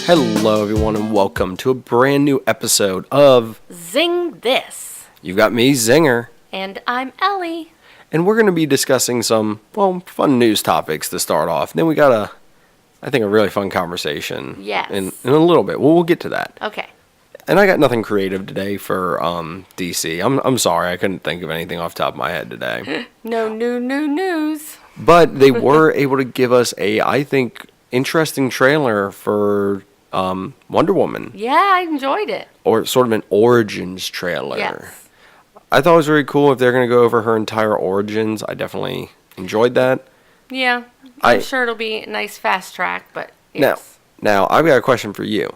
Hello, everyone, and welcome to a brand new episode of Zeng This. You've got me, Zenger. And I'm Ellie. And we're going to be discussing some, fun news topics to start off. Then we got a really fun conversation. Yes. In a little bit. We'll get to that. Okay. And I got nothing creative today for DC. I'm sorry, I couldn't think of anything off the top of my head today. No new news. But they were able to give us I think, interesting trailer for Wonder Woman. Yeah, I enjoyed it. Or sort of an origins trailer. Yes. I thought it was very cool if they're going to go over her entire origins. I definitely enjoyed that. Yeah, I'm sure it'll be a nice fast track, but yes. Now, I've got a question for you.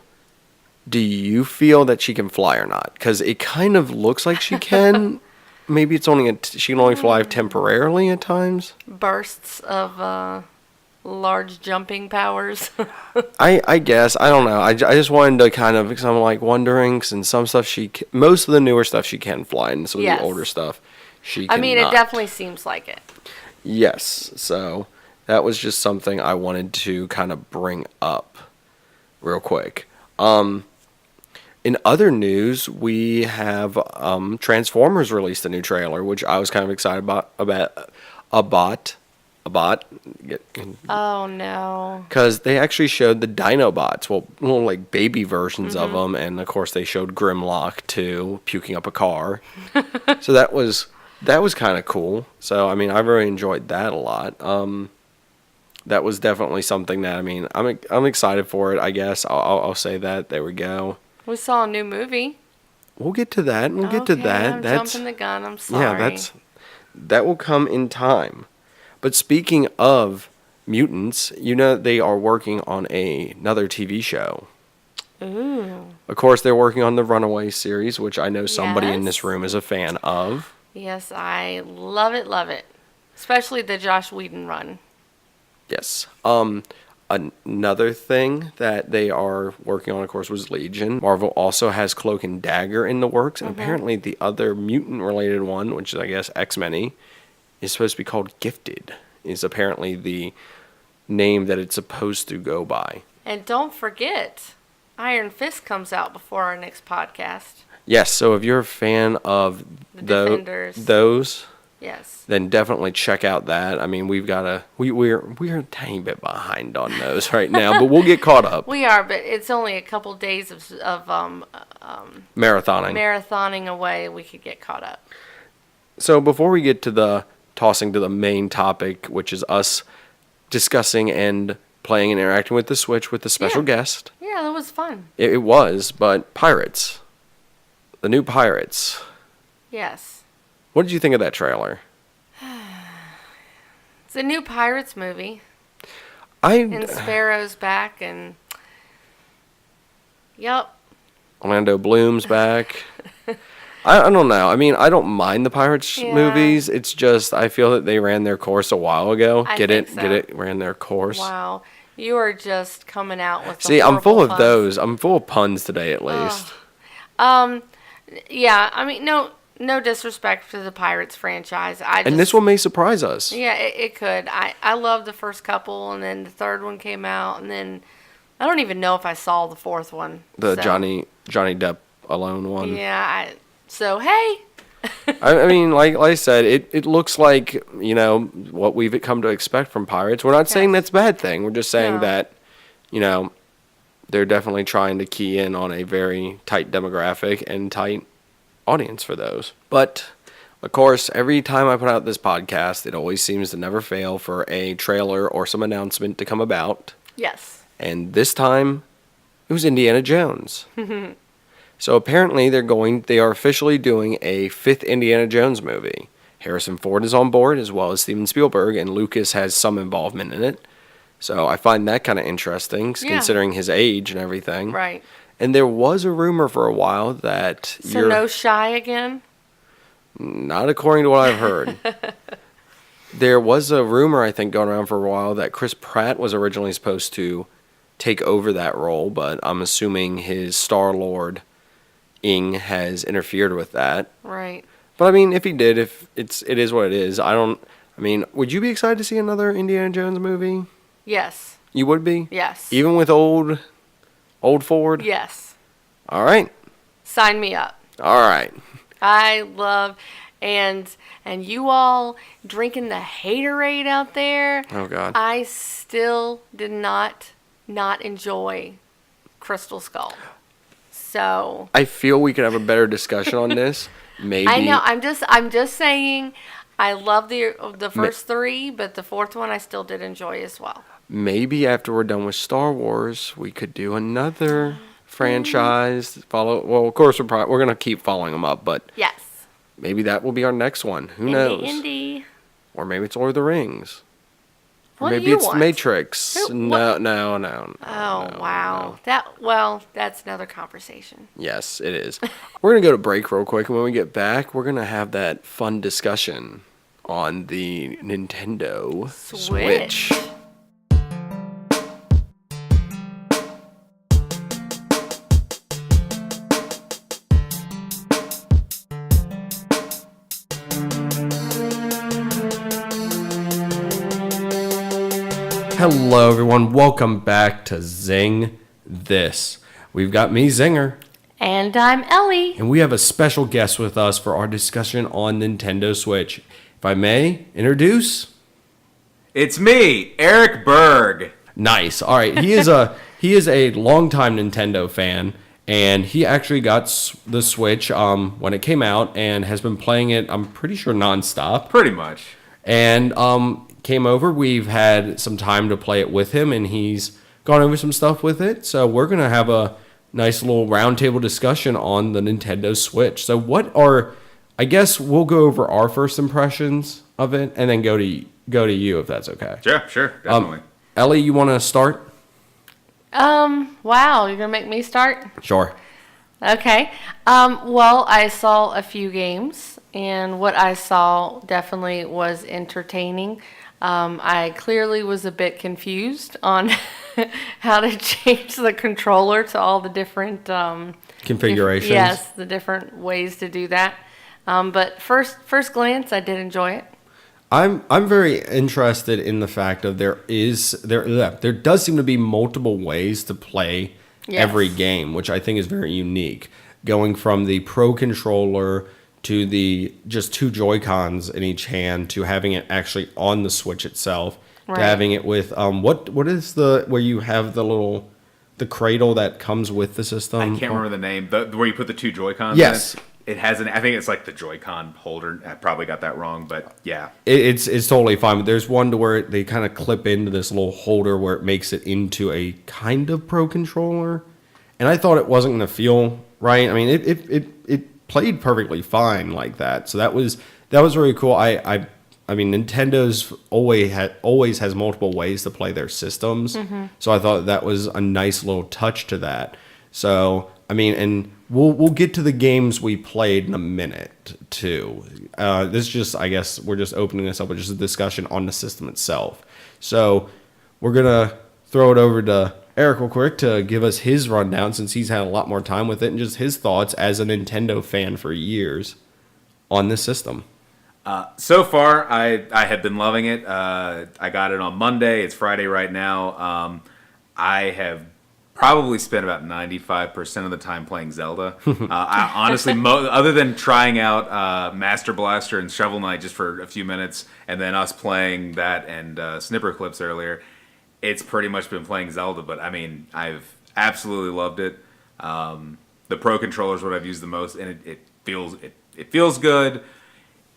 Do you feel that she can fly or not? Because it kind of looks like she can. Maybe it's only she can only fly temporarily at times. Bursts of large jumping powers. I guess. I don't know. I just wanted to kind of, because I'm like wondering, since some stuff most of the newer stuff she can fly, and some of the older stuff she cannot. I mean, it definitely seems like it. Yes. So that was just something I wanted to kind of bring up real quick. In other news, we have Transformers released a new trailer, which I was kind of excited about. Oh no! Because they actually showed the Dinobots, little like baby versions of them, and of course they showed Grimlock too, puking up a car. So that was kind of cool. So I mean, I really enjoyed that a lot. That was definitely something that I'm excited for it. I guess I'll say that. There we go. We saw a new movie. We'll get to that. I'm jumping the gun. I'm sorry. Yeah, that will come in time. But speaking of mutants, they are working on another TV show. Ooh. Of course, they're working on the Runaway series, which I know somebody in this room is a fan of. Yes, I love it. Especially the Joss Whedon run. Yes. Another thing that they are working on, of course, was Legion. Marvel also has Cloak and Dagger in the works, and apparently the other mutant-related one, which is, I guess, X-Men, is supposed to be called Gifted, is apparently the name that it's supposed to go by. And don't forget, Iron Fist comes out before our next podcast. Yes, so if you're a fan of those, yes, then definitely check out that. I mean, we're a tiny bit behind on those right now, but we'll get caught up. We are, but it's only a couple days of marathoning away. We could get caught up. So before we get to tossing to the main topic, which is us discussing and playing and interacting with the Switch with the special guest. Yeah, that was fun. It was, but Pirates. The new Pirates. Yes. What did you think of that trailer? It's a new Pirates movie. And Sparrow's back, and yep. Orlando Bloom's back. I don't know. I mean, I don't mind the Pirates movies. It's just I feel that they ran their course a while ago. Get it? Ran their course. Wow. You are just coming out with See, I'm full of those. I'm full of puns today, at least. Yeah, I mean, no disrespect to the Pirates franchise. And this one may surprise us. Yeah, it could. I love the first couple, and then the third one came out, and then I don't even know if I saw the fourth one. Johnny Depp alone one. Yeah, so hey. I mean, like I said, it looks like, what we've come to expect from Pirates. We're not saying that's a bad thing. We're just saying that, they're definitely trying to key in on a very tight demographic and tight audience for those. But, of course, every time I put out this podcast, it always seems to never fail for a trailer or some announcement to come about. Yes. And this time, it was Indiana Jones. So apparently they are officially doing a 5th Indiana Jones movie. Harrison Ford is on board, as well as Steven Spielberg, and Lucas has some involvement in it. So I find that kind of interesting, considering his age and everything. Right. And there was a rumor for a while that no Shy again? Not according to what I've heard. There was a rumor, I think, going around for a while that Chris Pratt was originally supposed to take over that role, but I'm assuming his Star-Lord Ing has interfered with that. Right. But I mean, if he did, it is what it is. Would you be excited to see another Indiana Jones movie? Yes. You would be? Yes. Even with old Old Ford? Yes. All right. Sign me up. All right. I love, and you all drinking the haterade out there. Oh, God. I still did not enjoy Crystal Skull. So I feel we could have a better discussion on this. Maybe. I know. I'm just saying. I love the first three, but the fourth one I still did enjoy as well. Maybe after we're done with Star Wars, we could do another franchise. Well, of course, we're going to keep following them up, but Yes. maybe that will be our next one. Who knows? Indie. Or maybe it's Lord of the Rings. Or What do maybe you it's want? Matrix. Who- No. Oh, wow. No. That's another conversation. Yes, it is. We're going to go to break real quick, and when we get back, we're going to have that fun discussion on the Nintendo Switch. Hello, everyone. Welcome back to Zeng This. We've got me, Zenger. And I'm Ellie. And we have a special guest with us for our discussion on Nintendo Switch. If I may introduce... It's me, Aric Berg. Nice. All right. He is a longtime Nintendo fan, and he actually got the Switch when it came out and has been playing it, I'm pretty sure, nonstop. Pretty much. And came over. We've had some time to play it with him, and he's gone over some stuff with it. So we're going to have a nice little roundtable discussion on the Nintendo Switch. So I guess we'll go over our first impressions of it, and then go to you if that's okay. Sure, definitely. Ellie, you want to start? Wow, you're gonna make me start? Sure. Okay. Well, I saw a few games, and what I saw definitely was entertaining. I clearly was a bit confused on how to change the controller to all the different Configurations. Yes, the different ways to do that. But first glance, I did enjoy it. I'm very interested in the fact of there does seem to be multiple ways to play every game, which I think is very unique. Going from the Pro controller to the just two Joy-Cons in each hand to having it actually on the Switch itself, to having it with what is where you have the cradle that comes with the system? I can't remember the name. Where you put the two Joy-Cons Yes. in. It has I think it's like the Joy-Con holder. I probably got that wrong, but yeah. It's totally fine. But there's one to where they kind of clip into this little holder where it makes it into a kind of Pro controller. And I thought it wasn't going to feel right. I mean, it played perfectly fine like that. So that was really cool. I mean, Nintendo's always has multiple ways to play their systems. Mm-hmm. So I thought that was a nice little touch to that. So I mean, and we'll get to the games we played in a minute too. I guess we're just opening this up with just a discussion on the system itself. So we're gonna throw it over to Aric real quick to give us his rundown, since he's had a lot more time with it, and just his thoughts as a Nintendo fan for years on this system. So far, I have been loving it. I got it on Monday. It's Friday right now. I have probably spent about 95% of the time playing Zelda. I honestly, other than trying out Master Blaster and Shovel Knight just for a few minutes, and then us playing that and Snipper Clips earlier, it's pretty much been playing Zelda. But I mean, I've absolutely loved it. The Pro controller is what I've used the most, and it feels good.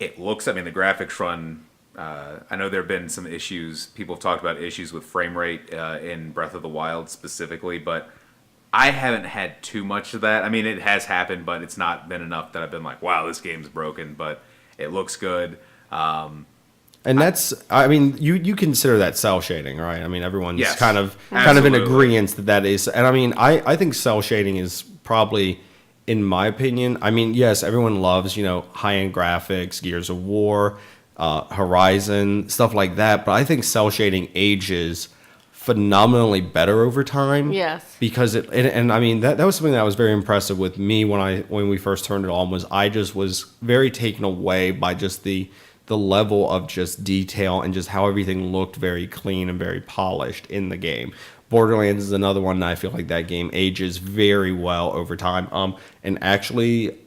It looks, I mean, the graphics run. I know there have been some issues. People have talked about issues with frame rate in Breath of the Wild specifically, but I haven't had too much of that. I mean, it has happened, but it's not been enough that I've been like, wow, this game's broken, but it looks good. And that's, I mean, you consider that cell shading, right? I mean, everyone's Yes, kind of in absolutely. agreement that is. And I mean, I think cell shading is probably, in my opinion, I mean, yes, everyone loves, high-end graphics, Gears of War, Horizon, stuff like that. But I think cell shading ages phenomenally better over time. Yes. Because and I mean, that was something that was very impressive with me when we first turned it on, was I just was very taken away by just the level of just detail and just how everything looked very clean and very polished in the game. Borderlands is another one that I feel like that game ages very well over time. And actually,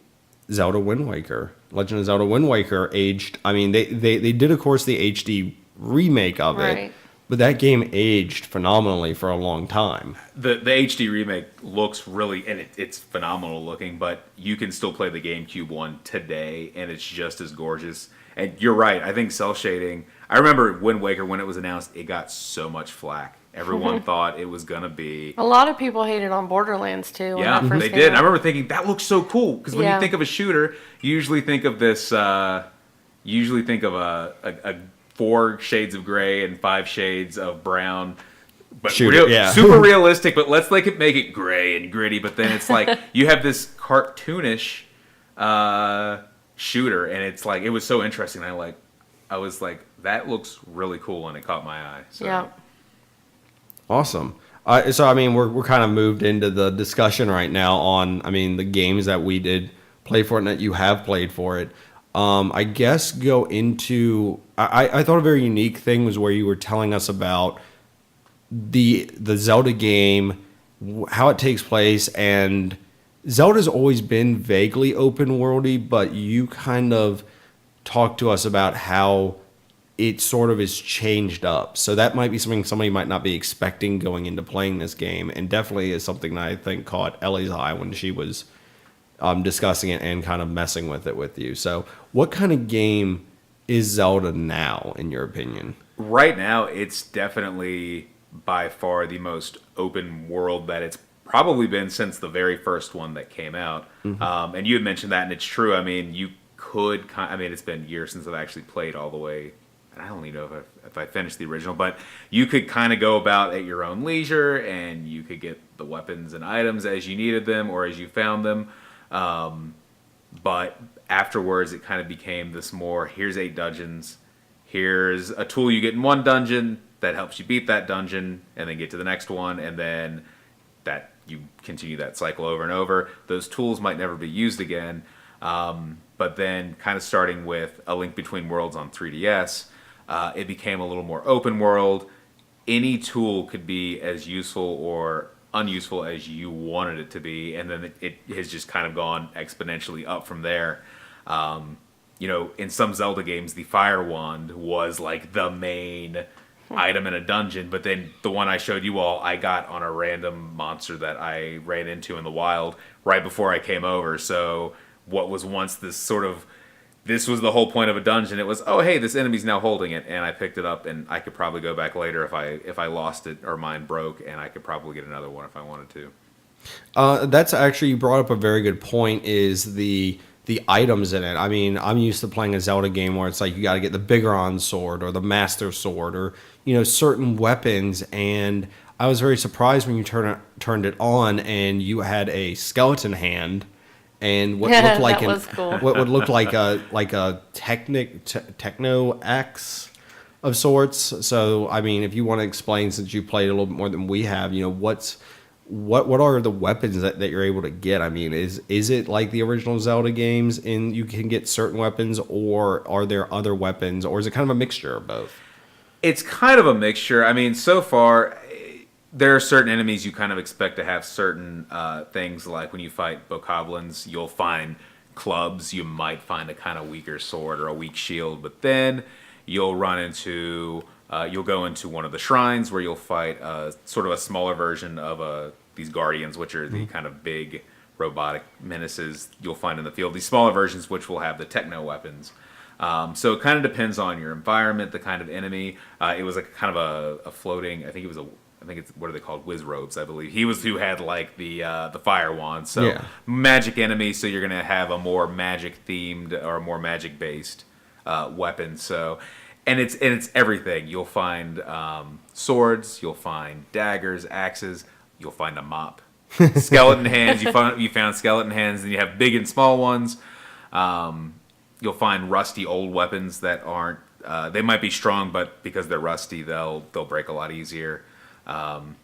Zelda Wind Waker, Legend of Zelda Wind Waker aged. I mean, they did, of course, the HD remake of it, but that game aged phenomenally for a long time. The HD remake looks really, and it's phenomenal looking, but you can still play the GameCube one today, and it's just as gorgeous. And you're right, I think cell shading, I remember Wind Waker, when it was announced, it got so much flack. Everyone thought it was going to be... A lot of people hated on Borderlands, too. Yeah, they did. I remember thinking, that looks so cool. Because when you think of a shooter, you usually think of this... a 4 shades of gray and 5 shades of brown. But super realistic, but let's make it gray and gritty. But then it's like, you have this cartoonish shooter, and it's like, it was so interesting. I was like, that looks really cool, and it caught my eye. So. Yeah. Awesome. So, I mean, we're kind of moved into the discussion right now on, I mean, the games that we did play for it and that you have played for it. I guess go into, I thought a very unique thing was where you were telling us about the Zelda game, how it takes place, and Zelda's always been vaguely open worldy, but you kind of talked to us about how it sort of is changed up. So that might be something somebody might not be expecting going into playing this game, and definitely is something that I think caught Ellie's eye when she was discussing it and kind of messing with it with you. So what kind of game is Zelda now, in your opinion? Right now, it's definitely by far the most open world that it's probably been since the very first one that came out. Mm-hmm. And you had mentioned that, and it's true. I mean, it's been years since I've actually played all the way. And I don't even know if I finished the original, but you could kind of go about at your own leisure, and you could get the weapons and items as you needed them or as you found them. But afterwards, it kind of became this more, here's 8 dungeons, here's a tool you get in one dungeon that helps you beat that dungeon, and then get to the next one, and then that you continue that cycle over and over. Those tools might never be used again, but then kind of starting with A Link Between Worlds on 3DS, it became a little more open world. Any tool could be as useful or unuseful as you wanted it to be, and then it has just kind of gone exponentially up from there. In some Zelda games, the Fire Wand was like the main item in a dungeon, but then the one I showed you all, I got on a random monster that I ran into in the wild right before I came over. So what was once this was the whole point of a dungeon. It was, oh, hey, this enemy's now holding it, and I picked it up, and I could probably go back later if I lost it or mine broke, and I could probably get another one if I wanted to. That's actually, you brought up a very good point, is the items in it. I mean, I'm used to playing a Zelda game where it's like you got to get the Bigoron sword or the Master Sword or, certain weapons, and I was very surprised when you turned it on and you had a skeleton hand. And what looked like what would look like a techno axe of sorts. So I mean, if you want to explain, since you played a little bit more than we have, what are the weapons that you're able to get? I mean, is it like the original Zelda games, and you can get certain weapons, or are there other weapons, or is it kind of a mixture of both? It's kind of a mixture. I mean, so far, there are certain enemies you kind of expect to have certain things, like when you fight bokoblins, you'll find clubs, you might find a kind of weaker sword or a weak shield, but then you'll run into, you'll go into one of the shrines where you'll fight sort of a smaller version of these guardians, which are the kind of big robotic menaces you'll find in the field. These smaller versions, which will have the techno weapons. So it kind of depends on your environment, the kind of enemy. It was like kind of a floating, I think it's, what are they called? Whiz robes, I believe. He was who had like the fire wand. So magic enemy. So you're gonna have a more magic themed or a more magic based weapon. So, and it's everything. You'll find swords. You'll find daggers, axes. You'll find a mop, skeleton hands. You found skeleton hands, and you have big and small ones. You'll find rusty old weapons that aren't. They might be strong, but because they're rusty, they'll break a lot easier. And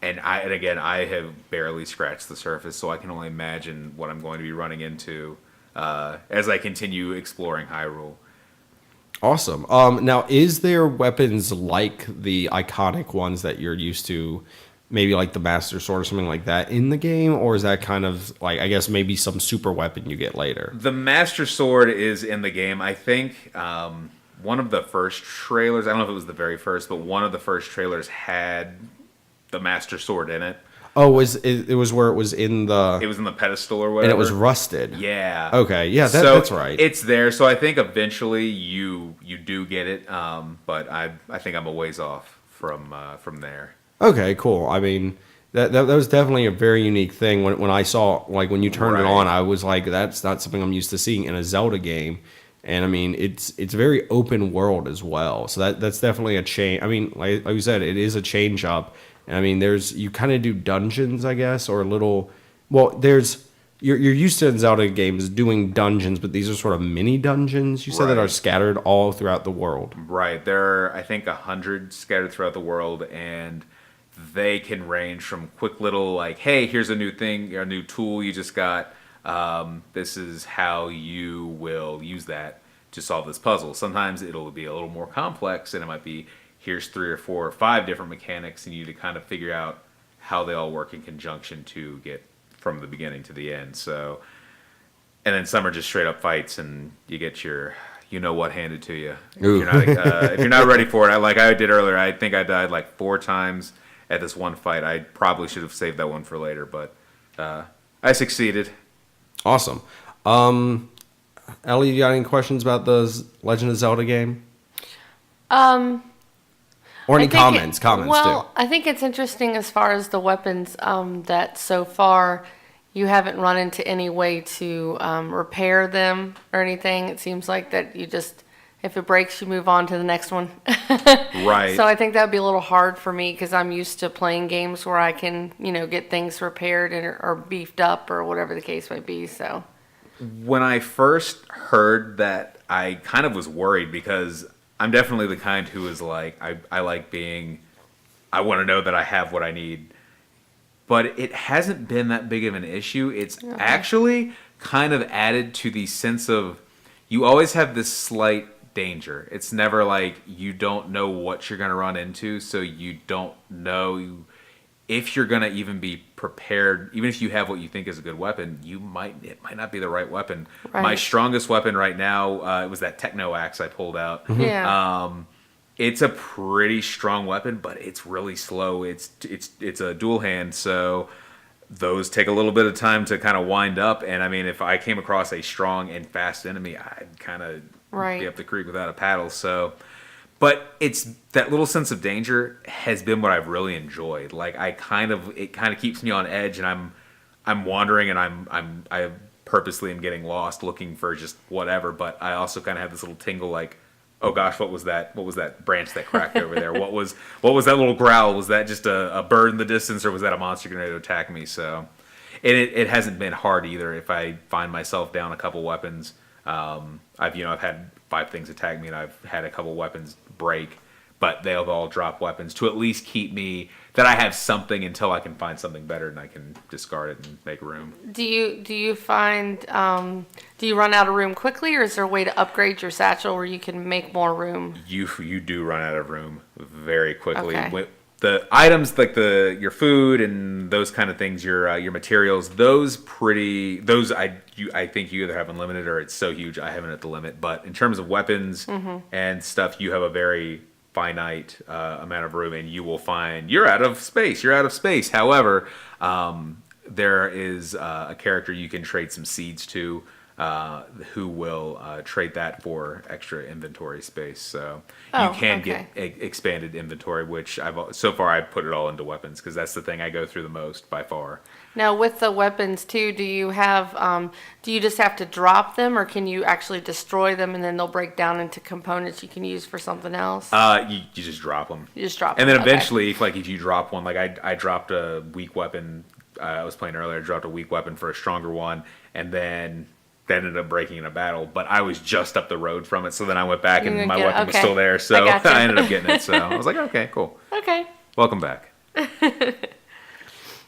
again, I have barely scratched the surface, so I can only imagine what I'm going to be running into as I continue exploring Hyrule. Awesome. Now, is there weapons like the iconic ones that you're used to maybe like the Master Sword or something like that in the game, or is that kind of like, I guess maybe some super weapon you get later? The Master Sword is in the game. I think one of the first trailers, I don't know if it was the very first, but one of the first trailers had the Master Sword in it. Oh, it was where it was in the... It was in the pedestal or whatever. And it was rusted. Yeah. Okay, yeah, So that's right. It's there, so I think eventually you do get it, but I think I'm a ways off from there. Okay, cool. I mean, that was definitely a very unique thing. When I saw, like, when you turned it on, I was like, that's not something I'm used to seeing in a Zelda game. And I mean, it's very open world as well. So that's definitely a change. I mean, like you said, it is a change up. And I mean, you kind of do dungeons, I guess, or you're used to in Zelda games doing dungeons, but these are sort of mini dungeons, you said, that are scattered all throughout the world. Right. There are, I think, 100 scattered throughout the world, and they can range from quick little, like, hey, here's a new thing, a new tool you just got. This is how you will use that to solve this puzzle. Sometimes it'll be a little more complex, and it might be, here's 3 or 4 or 5 different mechanics, and you need to kind of figure out how they all work in conjunction to get from the beginning to the end. So, and then some are just straight up fights, and you get your what handed to you. If you're not ready for it, like I did earlier, I think I died like 4 times at this one fight. I probably should have saved that one for later, but I succeeded. Awesome. Ellie, you got any questions about the Legend of Zelda game? Or any comments too. Well, I think it's interesting as far as the weapons, that so far you haven't run into any way to repair them or anything. It seems like that you just, if it breaks, you move on to the next one. Right. So I think that would be a little hard for me because I'm used to playing games where I can, get things repaired or beefed up or whatever the case might be. So when I first heard that, I kind of was worried because I'm definitely the kind who is like, I like being, I want to know that I have what I need. But it hasn't been that big of an issue. It's actually kind of added to the sense of, you always have this slight danger. It's never like you don't know what you're going to run into, so you don't know if you're going to even be prepared. Even if you have what you think is a good weapon, it might not be the right weapon. Right. My strongest weapon right now, it was that techno axe I pulled out. Yeah. It's a pretty strong weapon, but it's really slow. It's a dual hand, so those take a little bit of time to kind of wind up. And I mean, if I came across a strong and fast enemy, I'd kind of be up the creek without a paddle. So, but it's that little sense of danger has been what I've really enjoyed. Like it kind of keeps me on edge, and I'm wandering, and I purposely am getting lost looking for just whatever. But I also kind of have this little tingle, like, oh gosh, what was that? What was that branch that cracked over there? What was that little growl? Was that just a bird in the distance, or was that a monster going to attack me? So, and it hasn't been hard either. If I find myself down a couple weapons, I've had 5 things attack me, and I've had a couple weapons break, but they'll all drop weapons to at least keep me that I have something until I can find something better and I can discard it and make room. Do you find do you run out of room quickly, or is there a way to upgrade your satchel where you can make more room? You do run out of room very quickly. Okay. The items like your food and those kind of things, your materials, I think you either have unlimited or it's so huge I haven't at the limit. But in terms of weapons and stuff, you have a very finite amount of room, and you will find you're out of space. However, there is a character you can trade some seeds to, who will trade that for extra inventory space. So you can get expanded inventory, which so far I've put it all into weapons because that's the thing I go through the most by far. Now with the weapons too, do you just have to drop them, or can you actually destroy them and then they'll break down into components you can use for something else? You just drop them. You just drop them. And then eventually, if you drop one, like I dropped a weak weapon. I was playing earlier. I dropped a weak weapon for a stronger one, and then that ended up breaking in a battle. But I was just up the road from it, so then I went back and my weapon was still there. So I ended up getting it. So I was like, okay, cool. Okay. Welcome back.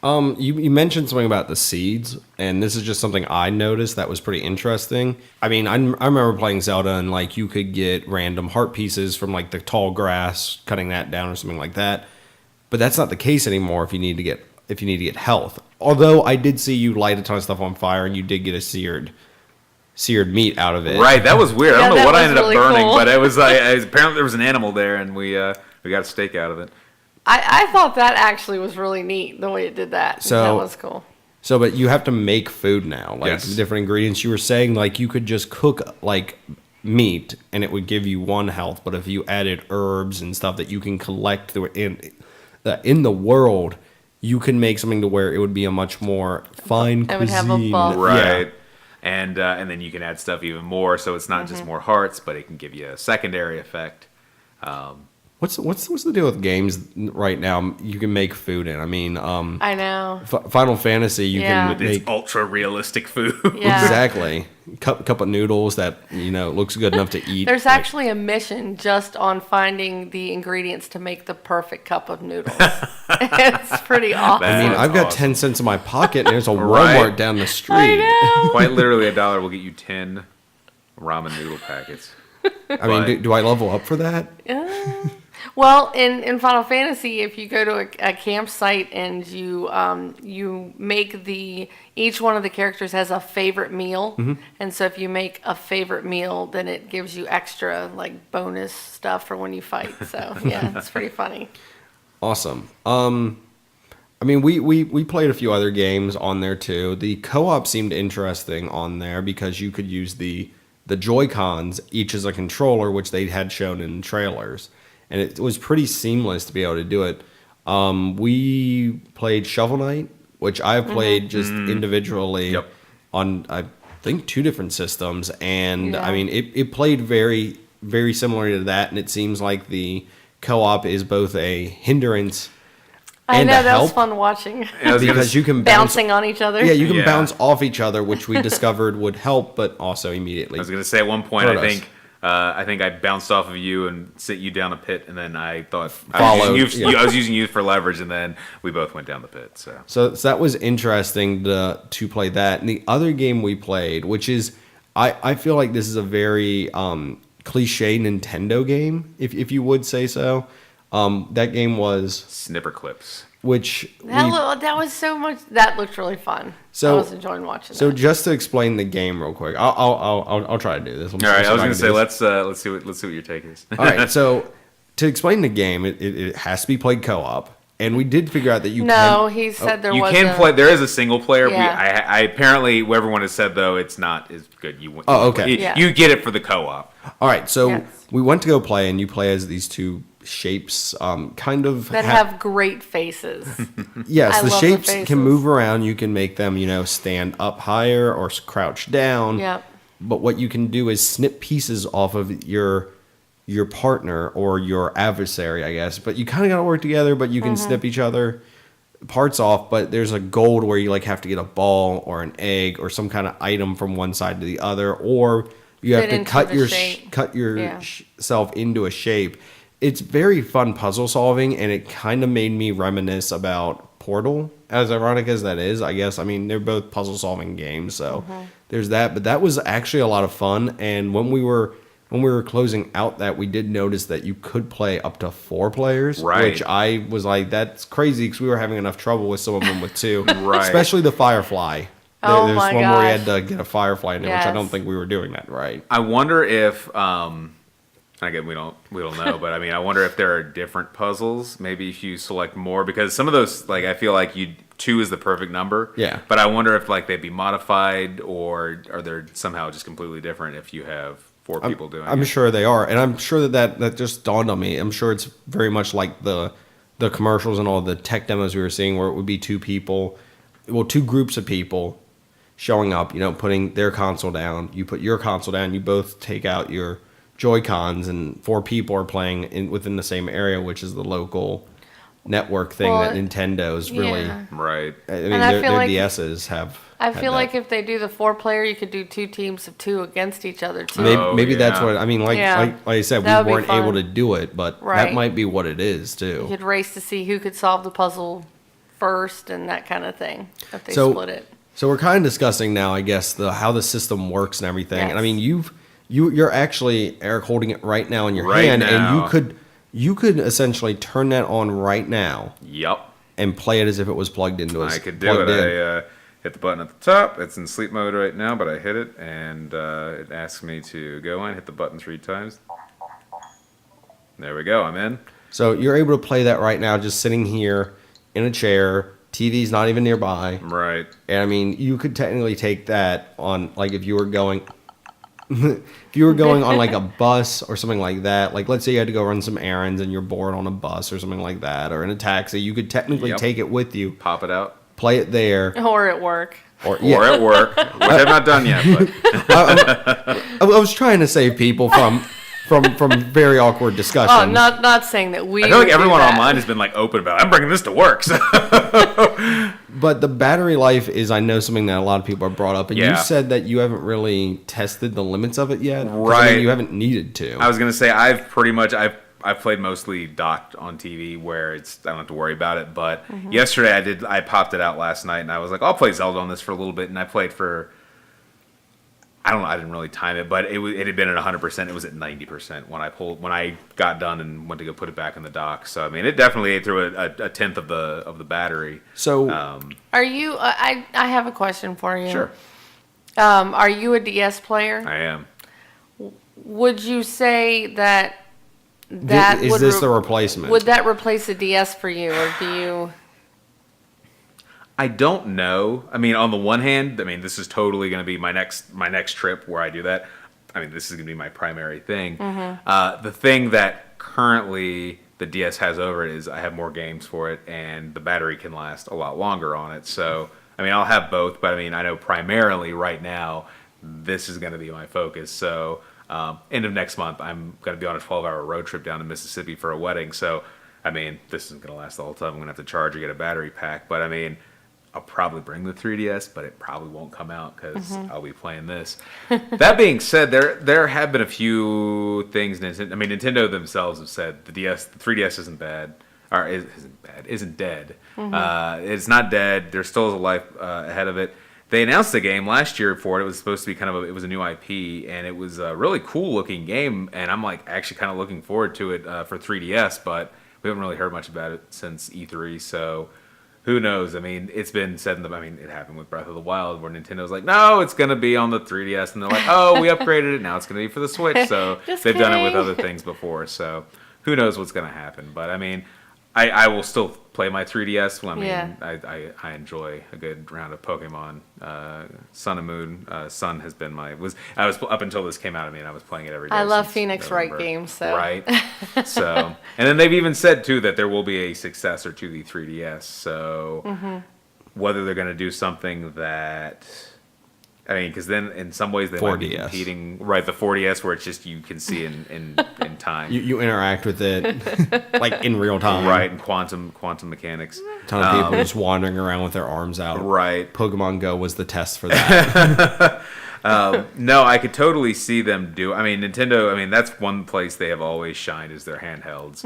You mentioned something about the seeds, and this is just something I noticed that was pretty interesting. I mean, I remember playing Zelda, and like you could get random heart pieces from like the tall grass, cutting that down or something like that. but that's not the case anymore if you need to get health. Although I did see you light a ton of stuff on fire and you did get a seared meat out of it. Right, that was weird. Yeah, I don't know that what I was ended really up burning, cool. but it was apparently there was an animal there, and we got a steak out of it. I thought that actually was really neat the way it did that. So- That was cool. So, but you have to make food now, like Yes. different ingredients. You were saying like you could just cook like meat and it would give you 1 health, but if you added herbs and stuff that you can collect in the world, you can make something to where it would be a much more fine It would have a cuisine. buff. Right. Yeah. And then you can add stuff even more, so it's not Mm-hmm. just more hearts, but it can give you a secondary effect. What's the deal with games right now? You can make food in. I mean, I know. Final Fantasy, you Yeah. can With its make ultra realistic food. Yeah. exactly cup of noodles that looks good enough to eat. There's Like, actually a mission just on finding the ingredients to make the perfect cup of noodles. It's pretty awesome. I mean, That's I've got awesome. 10 cents in my pocket and there's a Right. Walmart down the street. I know. Quite literally, $1 will get you 10 ramen noodle packets. I mean, But- do I level up for that? Well, in Final Fantasy, if you go to a campsite and you make each one of the characters has a favorite meal, and so if you make a favorite meal, then it gives you extra like bonus stuff for when you fight. So yeah, it's pretty funny. Awesome. I mean, we played a few other games on there too. The co-op seemed interesting on there because you could use the Joy-Cons each as a controller, which they had shown in trailers. And it was pretty seamless to be able to do it. We played Shovel Knight, which I've played just individually Yep. on, I think, 2 different systems. And, Yeah. I mean, it played very, very similar to that. And it seems like the co-op is both a hindrance I and know a that was help. fun watching. I was gonna Because s- you can bounce. Bouncing on each other. Yeah, you can Yeah. bounce off each other, which we discovered would help, but also immediately. I was gonna say at one point, Hurt I us. think I bounced off of you and sent you down a pit, and then I thought Followed, yeah. I was using you for leverage, and then we both went down the pit. So that was interesting to play that. And the other game we played, which is, I feel like this is a very cliche Nintendo game, if you would say so. That game was, Snipper clips. which That was so much. That looked really fun. So- I was enjoying watching so that. just to explain the game real quick, I'll try to do this. All right, I was gonna say let's. let's see what your take is. All right, so to explain the game, it has to be played co-op, and we did figure out that you No, can. he said there You was can a, play. There is a single player. Yeah. I apparently what everyone has said though it's not as good. Oh, okay. Yeah. You get it for the co-op. All right, so Yes. we went to go play, and you play as these 2 shapes, kind of that have great faces. Yes, I the love the shapes faces. can move around. You can make them, stand up higher or crouch down. Yep. But what you can do is snip pieces off of your partner or your adversary, I guess. But you kind of got to work together. But you can Mm-hmm. snip each other parts off. But there's a gold where you like have to get a ball or an egg or some kind of item from one side to the other, or you have Fit to into cut the your shape. cut your Yeah. self into a shape. It's very fun puzzle solving, and it kind of made me reminisce about Portal, as ironic as that is. I guess, I mean, they're both puzzle solving games, so there's that. But that was actually a lot of fun. And when we were closing out that, we did notice that you could play up to 4 players, Right. which I was like, that's crazy, because we were having enough trouble with some of them with 2, Right. especially the Firefly. Oh There's my one where you gosh. had to get a Firefly in there, which I don't Yes. think we were doing that right. I wonder if again we don't know, but I mean I wonder if there are different puzzles. Maybe if you select more, because some of those, like, I feel like 2 is the perfect number. Yeah. But I wonder if like they'd be modified, or are they somehow just completely different if you have 4 people doing I'm it. sure they are, and I'm sure that just dawned on me. I'm sure it's very much like the commercials and all the tech demos we were seeing, where it would be 2 people, 2 groups of people showing up, putting their console down. You put your console down. You both take out your Joy-Cons, and 4 people are playing within the same area, which is the local network thing Well, that Nintendo's really. yeah. Right. I mean, And I their feel like- DSs have. I had feel that. like if they do the 4-player, you could do 2 teams of 2 against each other too. Maybe, Oh, maybe that's yeah. what I mean. Like I said, That would we be weren't able fun. to do it, but that Right. might be what it is You too. could race to see who could solve the puzzle first and that kind of thing if they So- split it. So we're kind of discussing now, I guess, how the system works and everything. And I Yes. mean, you're actually, Eric, holding it right now in your Right hand, and now. you could you could essentially turn that on right now Yep. and play it as if it was plugged into I could do it. I hit the button at the top. It's in sleep mode right now, but I hit it, and it asks me to go in, hit the button 3 times. There we go. I'm in. So you're able to play that right now, just sitting here in a chair. TV's not even nearby. Right. And I mean, you could technically take that on, like, if you were going, if you were going on like a bus or something like that. Like, let's say you had to go run some errands and you're bored on a bus or something like that, or in a taxi. You could technically take it with you, Pop it out. play it there, Or at work. or Or at work, which I've not done yet. But I was trying to save people from very awkward discussions. Oh, not saying that we. I feel like would do everyone that. online has been like open about it. I'm bringing this to work. So. But the battery life is, I know, something that a lot of people have brought up, and you Yeah. said that you haven't really tested the limits of it yet. 'Cause, I Right. mean, you haven't needed to. I was gonna say I've played mostly docked on TV where I don't have to worry about it. But yesterday I popped it out last night and I was like, I'll play Zelda on this for a little bit, and I played for. I didn't really time it, but it had been at 100%. It was at 90% when I got done and went to go put it back in the dock. So I mean, it definitely ate through a tenth of the battery. So Are you? I have a question for you. Sure, Are you a DS player? I am. Would you say that is would this the replacement? Would that replace a DS for you, or do you? I don't know. I mean, on the one hand, I mean, this is totally going to be my next trip where I do that. I mean, this is going to be my primary thing. The thing that currently the DS has over it is I have more games for it, and the battery can last a lot longer on it. So, I mean, I'll have both, but I mean, I know primarily right now this is going to be my focus. So, end of next month, I'm going to be on a 12-hour road trip down to Mississippi for a wedding. So, I mean, this isn't going to last the whole time. I'm going to have to charge or get a battery pack, but I mean, I'll probably bring the 3DS, but it probably won't come out because I'll be playing this. That being said, there have been a few things. Nintendo themselves have said the 3DS isn't bad, or isn't dead. It's not dead. There still is a life ahead of it. They announced a game last year for it. It was supposed to be it was a new IP, and it was a really cool looking game. And I'm like actually kind of looking forward to it for 3DS, but we haven't really heard much about it since E3. So. Who knows? I mean, it's been said it happened with Breath of the Wild where Nintendo's like, no, it's going to be on the 3DS. And they're like, oh, we upgraded it. Now it's going to be for the Switch. So they've done it with other things before. So who knows what's going to happen. But, I mean, I will still play my 3DS. I mean, I enjoy a good round of Pokemon. Sun and Moon. Sun has been I was up until this came out. I mean, I was playing it every day. I love since Phoenix November. Wright games. So. Right. So, and then they've even said too that there will be a successor to the 3DS. So, whether they're going to do something that. I mean, because then in some ways they might be 4DS. competing, right? The 4DS, where it's just you can see in time, you interact with it like in real time, right? And quantum mechanics. A ton of people just wandering around with their arms out. Right. Pokemon Go was the test for that. No, I could totally see them do. I mean, Nintendo. I mean, that's one place they have always shined is their handhelds.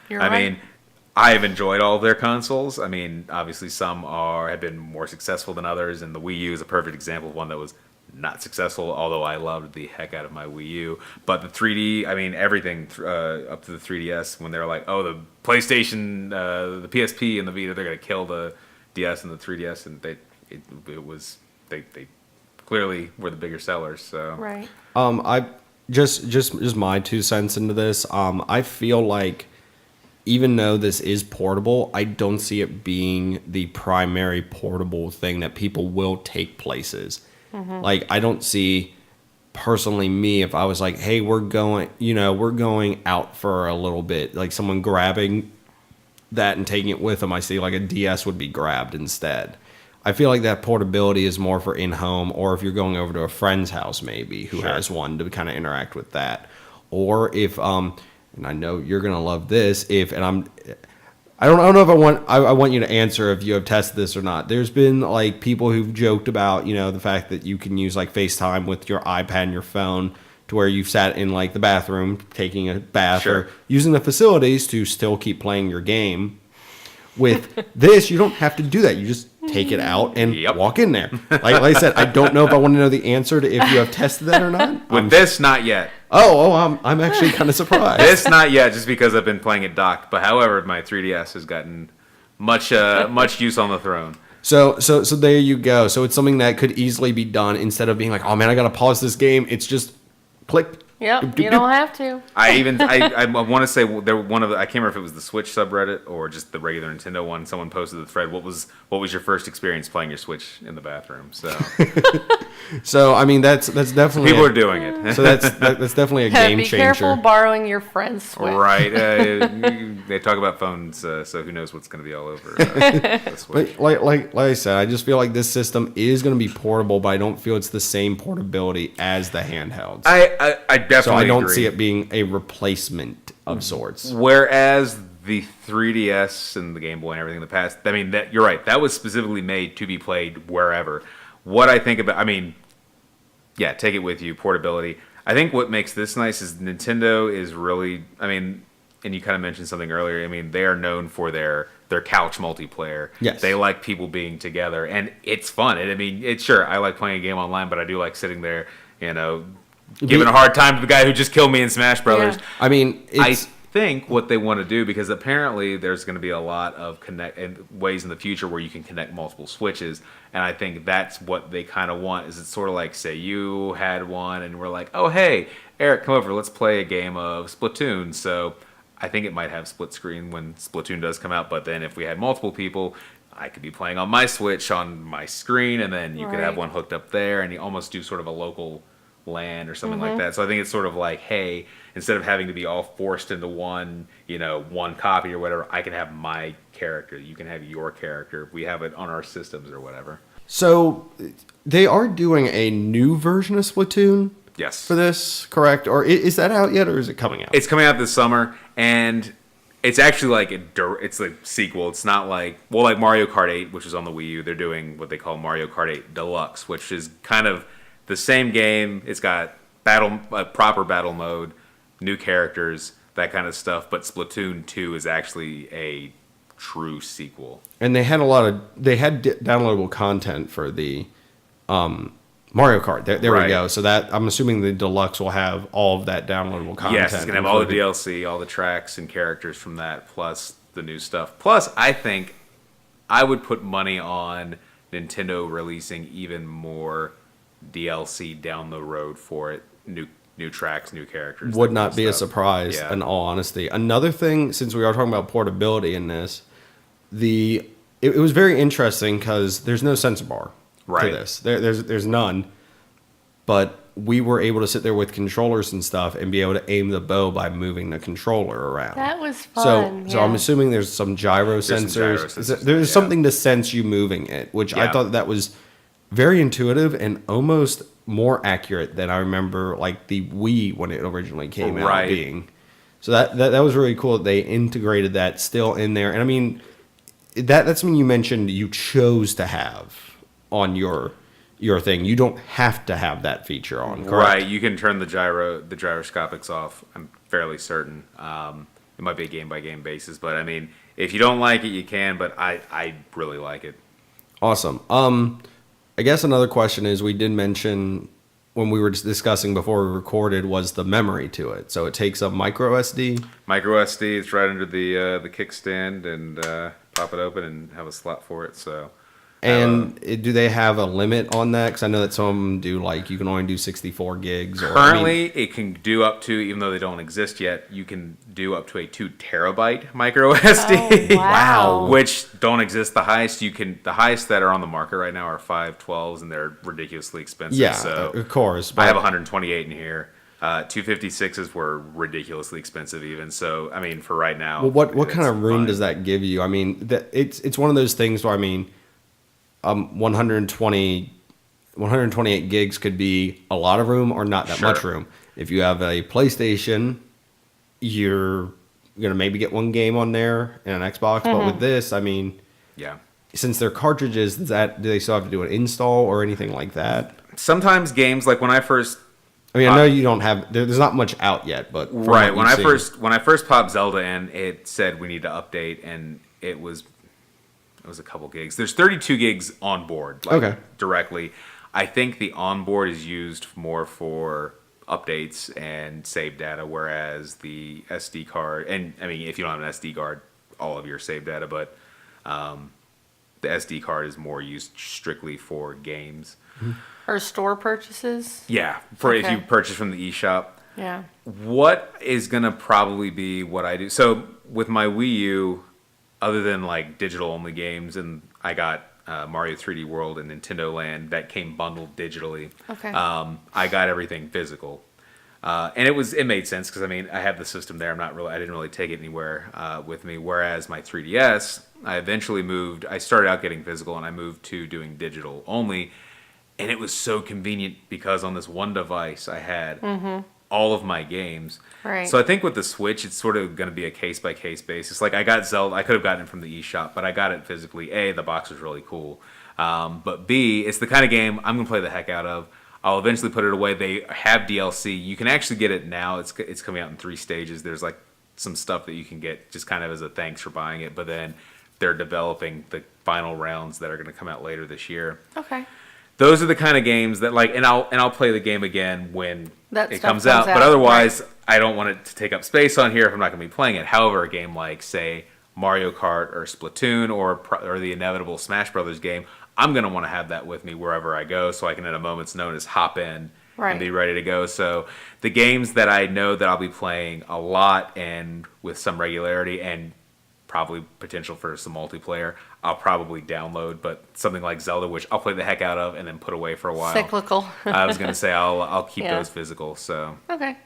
You're I right. mean, I've enjoyed all of their consoles. I mean, obviously some have been more successful than others, and the Wii U is a perfect example of one that was not successful, although I loved the heck out of my Wii U. But the 3D, I mean, everything up to the 3DS, when they're like, oh, the PlayStation, the PSP, and the Vita, they're going to kill the DS and the 3DS, and they clearly were the bigger sellers. So Right. I just my 2 cents into this. I feel like even though this is portable, I don't see it being the primary portable thing that people will take places. Like, I don't see personally me, if I was like, hey, we're going out for a little bit, like someone grabbing that and taking it with them, I see like a DS would be grabbed instead. I feel like that portability is more for in-home, or if you're going over to a friend's house maybe who has one, to kind of interact with that. Or if and I know you're gonna love this. I don't know if I want you to answer if you have tested this or not. There's been like people who've joked about the fact that you can use like FaceTime with your iPad and your phone, to where you've sat in like the bathroom taking a bath or using the facilities to still keep playing your game. With this, you don't have to do that. You just take it out and Yep. walk in there. Like I said, I don't know if I want to know the answer to if you have tested that or not. With this, not yet. I'm actually kind of surprised. This, not yet, just because I've been playing it docked. But however, my 3DS has gotten much use on the throne. So there you go. So it's something that could easily be done instead of being like, oh man, I gotta pause this game. It's just click. Yep, Doop, doop, you doop. don't have to. I want to say there one of the, I can't remember if it was the Switch subreddit or just the regular Nintendo one. Someone posted the thread. What was your first experience playing your Switch in the bathroom? So So I mean that's definitely people are doing it. So that's definitely a game Be changer. careful borrowing your friend's Switch. Right. They talk about phones, so who knows what's going to be all over the Switch. But like I said, I just feel like this system is going to be portable, but I don't feel it's the same portability as the handhelds. I definitely So I don't agree. see it being a replacement of sorts. Whereas the 3DS and the Game Boy and everything in the past, I mean, that you're right. That was specifically made to be played wherever. What I think about, I mean, yeah, take it with you, portability. I think what makes this nice is Nintendo is really, I mean, and you kind of mentioned something earlier. I mean, they are known for their couch multiplayer. Yes. They like people being together, and it's fun. And I mean, it's sure, I like playing a game online, but I do like sitting there, giving a hard time to the guy who just killed me in Smash Brothers. Yeah. I mean, I it's think what they want to do, because apparently there's going to be a lot of ways in the future where you can connect multiple Switches, and I think that's what they kind of want. Is it's sort of like, say you had one and we're like, oh hey Eric, come over, let's play a game of Splatoon. So I think it might have split screen when Splatoon does come out, but then if we had multiple people, I could be playing on my Switch on my screen, and then you could have one hooked up there, and you almost do sort of a local LAN or something like that. So I think it's sort of like, hey, instead of having to be all forced into one copy or whatever, I can have my character. You can have your character. We have it on our systems or whatever. so they are doing a new version of Splatoon Yes. for this, correct? Or is that out yet, or is it coming out? It's coming out this summer, and it's actually like it's a sequel. It's not like Mario Kart 8, which is on the Wii U. They're doing what they call Mario Kart 8 Deluxe, which is kind of the same game. It's got proper battle mode, new characters, that kind of stuff. But Splatoon 2 is actually a true sequel. And they had downloadable content for the Mario Kart. There Right. we go. So that I'm assuming the deluxe will have all of that downloadable content. Yes, it's going to have all the included. DLC, all the tracks and characters from that, plus the new stuff. Plus, I think I would put money on Nintendo releasing even more DLC down the road for it. New tracks, new characters. Would that not kind be of a stuff. surprise, Yeah. in all honesty. Another thing, since we are talking about portability in this, it was very interesting because there's no sensor bar Right. to this. There's none, but we were able to sit there with controllers and stuff and be able to aim the bow by moving the controller around. That was So, fun. so I'm assuming there's some gyro some sensors. gyro sensors, There's yeah. something to sense you moving it, which I Yeah. thought that was very intuitive and almost more accurate than I remember, like the Wii when it originally came out Right. being. So that was really cool that they integrated that still in there. And I mean, that's when you mentioned you chose to have on your thing. You don't have to have that feature on, correct? Right, you can turn the gyroscopics off. I'm fairly certain. It might be a game by game basis, but I mean, if you don't like it, you can. But I really like it. Awesome. I guess another question is, we did mention when we were discussing before we recorded, was the memory to it. So it takes a micro SD. Micro SD, it's right under the kickstand, and pop it open and have a slot for it. So. And do they have a limit on that? Because I know that some of them do, like, you can only do 64 gigs. Currently, it can do up to, even though they don't exist yet, you can do up to a 2 terabyte micro SD. Oh, wow. Which don't exist. The highest that are on the market right now are 512s, and they're ridiculously expensive. Yeah, so of course. I have 128 in here. 256s were ridiculously expensive even. So, I mean, for right now. Well, what it's kind of room fine. does that give you? I mean, it's one of those things where, I mean, 128 gigs could be a lot of room or not that Sure. much room. If you have a PlayStation, you're going to maybe get one game on there and an Xbox. But with this, I mean, Yeah. since they're cartridges, do they still have to do an install or anything like that? Sometimes games, like when I first I mean, I know you don't have, there's not much out yet, but from right what when you've I seen- first popped Zelda in, it said we need to update, and it was was a couple gigs. There's 32 gigs on board, directly. I think the onboard is used more for updates and save data, whereas the SD card, and I mean, if you don't have an SD card, all of your save data, but the SD card is more used strictly for games. Or store purchases? Yeah, if you purchase from the eShop. Yeah. What is going to probably be what I do? So with my Wii U, other than like digital only games, and I got Mario 3D World and Nintendo Land that came bundled digitally. Okay. I got everything physical. And it made sense because I mean I have the system there. I didn't really take it anywhere with me. Whereas my 3DS, I started out getting physical and I moved to doing digital only. And it was so convenient because on this one device I had all of my games. Right. So I think with the Switch, it's sort of going to be a case-by-case basis. Like I got Zelda, I could have gotten it from the eShop, but I got it physically. A, the box was really cool. But B, it's the kind of game I'm going to play the heck out of. I'll eventually put it away. They have DLC. You can actually get it now. It's coming out in 3 stages. There's like some stuff that you can get just kind of as a thanks for buying it. But then they're developing the final rounds that are going to come out later this year. Okay. Those are the kind of games that like, and I'll play the game again when That it stuff comes out. comes But out, otherwise, right. I don't want it to take up space on here if I'm not going to be playing it. However, a game like say Mario Kart or Splatoon or the inevitable Smash Brothers game, I'm going to want to have that with me wherever I go, so I can at a moment's notice hop in and be ready to go. So the games that I know that I'll be playing a lot and with some regularity and probably potential for some multiplayer, I'll probably download. But something like Zelda, which I'll play the heck out of and then put away for a while. Cyclical. I was going to say I'll keep Yeah. those physical. So Okay.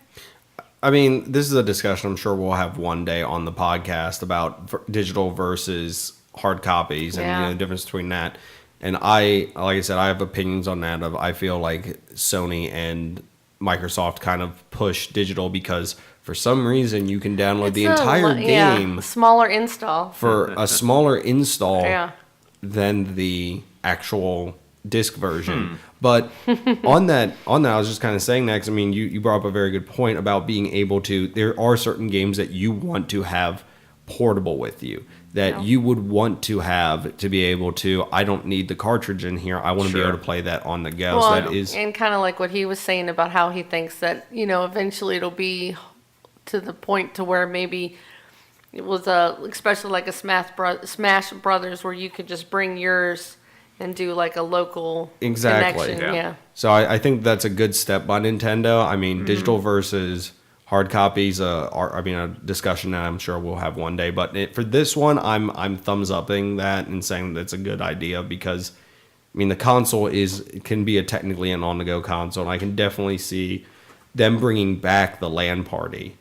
I mean, this is a discussion I'm sure we'll have one day on the podcast about digital versus hard copies and the difference between that. And like I said, I have opinions on that. I feel like Sony and Microsoft kind of push digital because for some reason you can download the entire game smaller install. for a smaller install Yeah. than the actual disc version. But on that, I was just kind of saying that because I mean, you brought up a very good point about being able to. There are certain games that you want to have portable with you that you would want to have to be able to. I don't need the cartridge in here. I want to be able to play that on the go. Well, So that is, and kind of like what he was saying about how he thinks that eventually it'll be to the point to where maybe it was especially like a Smash Brothers where you could just bring yours and do like a local Exactly. connection. Yeah. So I think that's a good step by Nintendo. I mean, digital versus hard copies are a discussion that I'm sure we'll have one day. But for this one, I'm thumbs upping that and saying that's a good idea because, I mean, the console can be technically an on-the-go console, and I can definitely see them bringing back the LAN party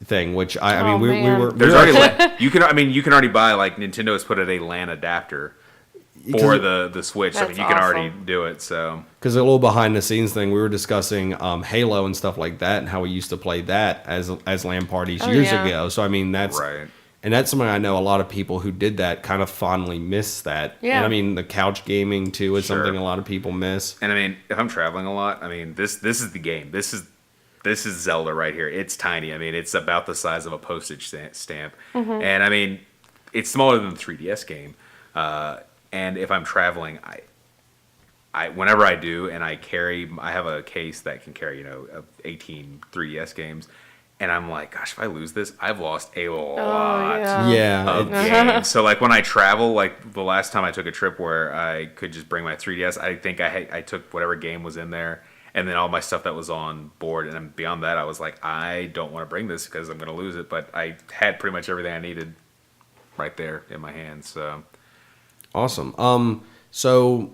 thing, which I mean we were. There's already you can already buy, like Nintendo has put out a LAN adapter for the Switch. I mean, you can already do it. So because a little behind the scenes thing, we were discussing Halo and stuff like that, and how we used to play that as LAN parties years ago. So I mean that's right. And that's something I know a lot of people who did that kind of fondly miss that. Yeah. And I mean, the couch gaming too is something a lot of people miss. And I mean, if I'm traveling a lot, I mean, this is the game. This is Zelda right here. It's tiny. I mean, it's about the size of a postage stamp. And I mean, it's smaller than the 3DS game. And if I'm traveling, I whenever I do, and I have a case that can carry 18 3DS games. And I'm like, gosh, if I lose this, I've lost a lot of games. So like when I travel, like the last time I took a trip where I could just bring my 3DS, I think I took whatever game was in there and then all my stuff that was on board. And then beyond that, I was like, I don't want to bring this because I'm going to lose it. But I had pretty much everything I needed right there in my hands. So awesome. So,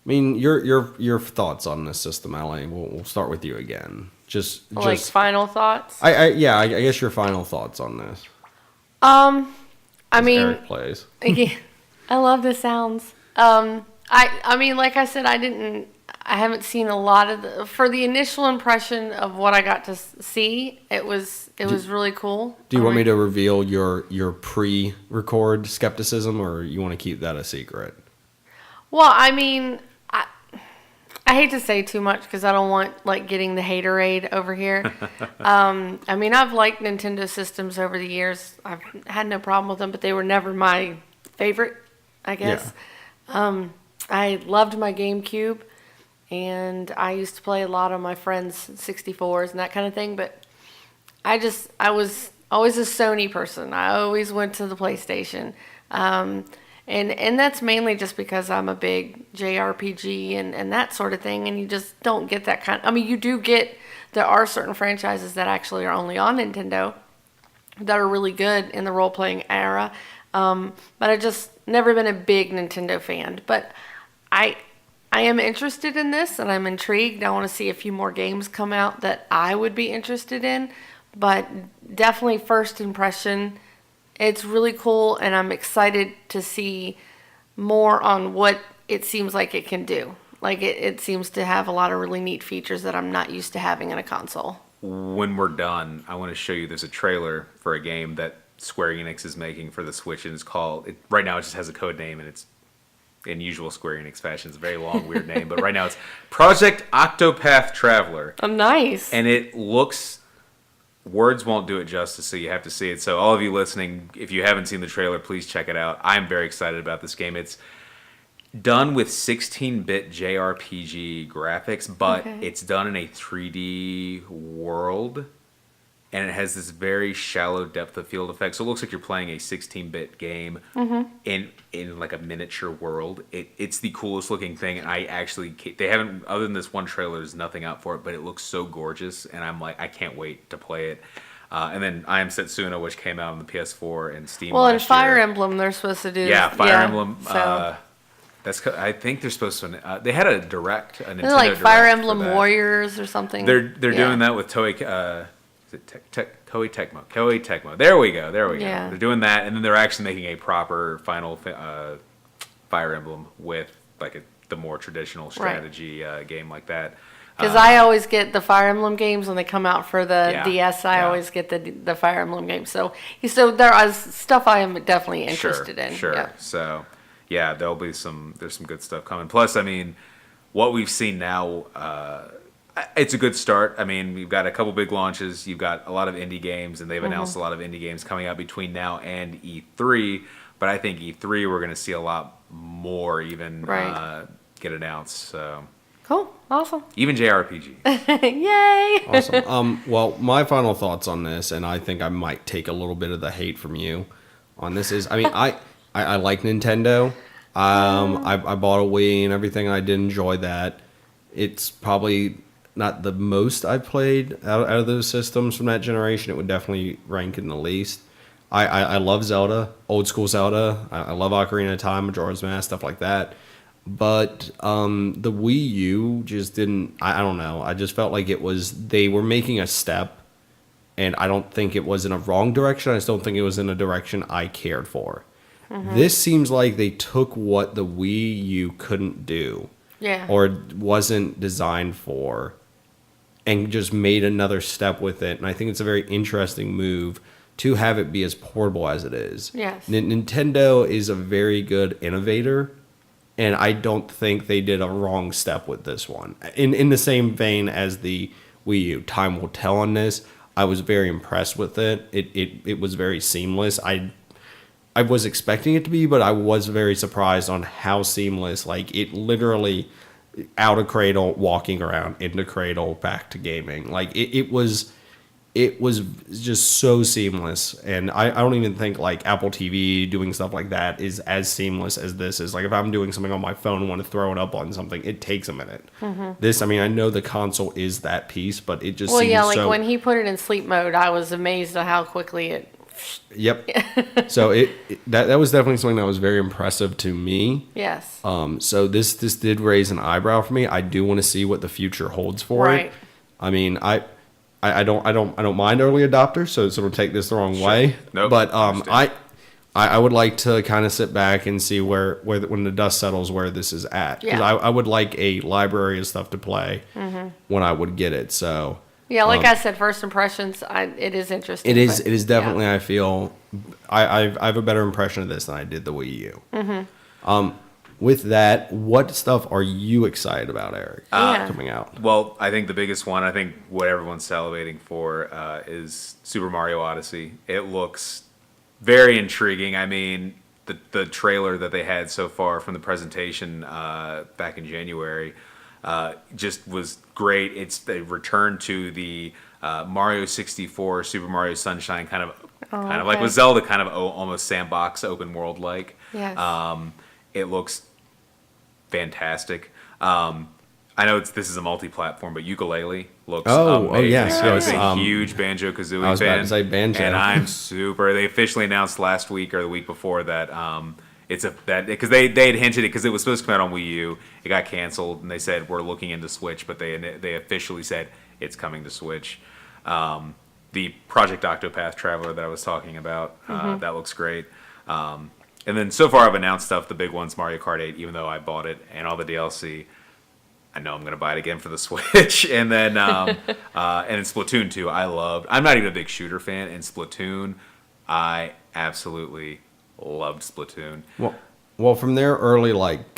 I mean, your thoughts on this system, Ellie. We'll start with you again. Just final thoughts. I guess your final thoughts on this. I mean, Aric plays. I love the sounds. I mean, like I said, I haven't seen a lot of for the initial impression of what I got to see. It was really cool. Do you want me to reveal your pre-record skepticism, or you want to keep that a secret? Well, I mean, I hate to say too much because I don't want like getting the haterade over here. I mean, I've liked Nintendo systems over the years. I've had no problem with them, but they were never my favorite I guess. I loved my GameCube, and I used to play a lot on my friends' 64s and that kind of thing, but I was always a Sony person. I always went to the PlayStation. And that's mainly just because I'm a big JRPG and that sort of thing, and you just don't get that kind. I mean, there are certain franchises that actually are only on Nintendo that are really good in the role-playing era, but I've just never been a big Nintendo fan. But I am interested in this, and I'm intrigued. I want to see a few more games come out that I would be interested in, but definitely first impression, it's really cool, and I'm excited to see more on what it seems like it can do. Like, it seems to have a lot of really neat features that I'm not used to having in a console. When we're done, I want to show you, there's a trailer for a game that Square Enix is making for the Switch, and it's called, right now it just has a code name, and it's in usual Square Enix fashion. It's a very long, weird name, but right now it's Project Octopath Traveler. Oh, nice. And it looks, words won't do it justice, so you have to see it. So all of you listening, if you haven't seen the trailer, please check it out. I'm very excited about this game. It's done with 16-bit JRPG graphics, but it's done in a 3D world, and it has this very shallow depth of field effect. So it looks like you're playing a 16-bit game in like a miniature world. It's the coolest looking thing, and they haven't, other than this one trailer, there's nothing out for it, but it looks so gorgeous, and I'm like, I can't wait to play it. And then I Am Setsuna, which came out on the PS4 and Steam Well, and last Fire year. Emblem, they're supposed to do. Yeah, Fire Emblem. So. I think they're supposed to. They had a direct, a Nintendo They're like direct Fire for Emblem that. Warriors or something. They're doing that with Toei. Is it Koei Tecmo? Koei Tecmo. There we go. Yeah. They're doing that, and then they're actually making a proper final Fire Emblem with like the more traditional strategy game like that. Because I always get the Fire Emblem games when they come out for the DS. I yeah. always get the Fire Emblem games. So there is stuff I am definitely interested in. Sure. Yeah. So yeah, there's some good stuff coming. Plus, I mean, what we've seen now, it's a good start. I mean, we've got a couple big launches. You've got a lot of indie games, and they've announced a lot of indie games coming out between now and E3. But I think E3, we're going to see a lot more even get announced. So Cool. Awesome. even JRPG. Yay. Awesome. Well, my final thoughts on this, and I think I might take a little bit of the hate from you on this, is, I mean, I like Nintendo. I bought a Wii and everything, and I did enjoy that. It's probably not the most I've played out of those systems from that generation. It would definitely rank in the least. I love Zelda, old school Zelda. I love Ocarina of Time, Majora's Mask, stuff like that. But the Wii U just didn't, I don't know. I just felt like they were making a step, and I don't think it was in a wrong direction. I just don't think it was in a direction I cared for. This seems like they took what the Wii U couldn't do, or wasn't designed for, and just made another step with it. And I think it's a very interesting move to have it be as portable as it is. Yes. Nintendo is a very good innovator, and I don't think they did a wrong step with this one. In the same vein as the Wii U, time will tell on this. I was very impressed with it. It was very seamless. I was expecting it to be, but I was very surprised on how seamless. Like, it literally, out of cradle, walking around, into cradle, back to gaming. Like, it was just so seamless. And I don't even think, like, Apple TV doing stuff like that is as seamless as this is. Like, if I'm doing something on my phone and want to throw it up on something, it takes a minute. This, I mean, I know the console is that piece, but it just seems like so... when he put it in sleep mode, I was amazed at how quickly it... Yep. So that was definitely something that was very impressive to me. Yes. So this did raise an eyebrow for me. I do want to see what the future holds for it. I mean, I don't mind early adopters, so it'll take this the wrong way. Nope. But I would like to kind of sit back and see where when the dust settles where this is at, because I would like a library of stuff to play when I would get it. So. Yeah, like I said, first impressions, it is interesting. It is definitely, I feel, I have a better impression of this than I did the Wii U. With that, what stuff are you excited about, Aric, coming out? Well, I think the biggest one, I think what everyone's salivating for is Super Mario Odyssey. It looks very intriguing. I mean, the trailer that they had so far from the presentation back in January just was great. It's a return to the Mario 64, Super Mario Sunshine kind of like with Zelda, kind of almost sandbox open world like. Yes. It looks fantastic. I know this is a multi-platform, but Ukulele looks amazing. Yes, I was yes. a huge Banjo-Kazooie fan. I was about to say Banjo. And I'm super. They officially announced last week or the week before that because they had hinted it because it was supposed to come out on Wii U. It got canceled, and they said we're looking into Switch, but they officially said it's coming to Switch. The Project Octopath Traveler that I was talking about, that looks great. And then so far I've announced stuff. The big one's Mario Kart 8, even though I bought it and all the DLC. I know I'm going to buy it again for the Switch. And then and in Splatoon 2, I'm not even a big shooter fan. In Splatoon, I absolutely loved Splatoon. Well, from their early,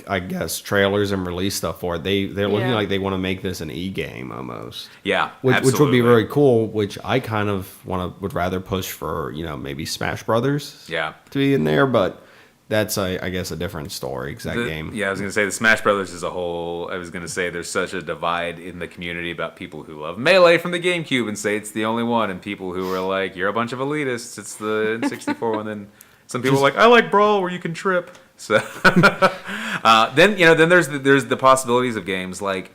I guess, trailers and release stuff for it, they're looking like they want to make this an e-game almost. Yeah, which would be very cool. Which I kind of would rather push for, maybe Smash Brothers. Yeah, to be in there, but that's I guess a different story. Game. Yeah, I was gonna say the Smash Brothers is a whole. I was gonna say there's such a divide in the community about people who love Melee from the GameCube and say it's the only one, and people who are like, you're a bunch of elitists. It's the N64 one. Then some people are like, I like Brawl where you can trip. So then there's the possibilities of games like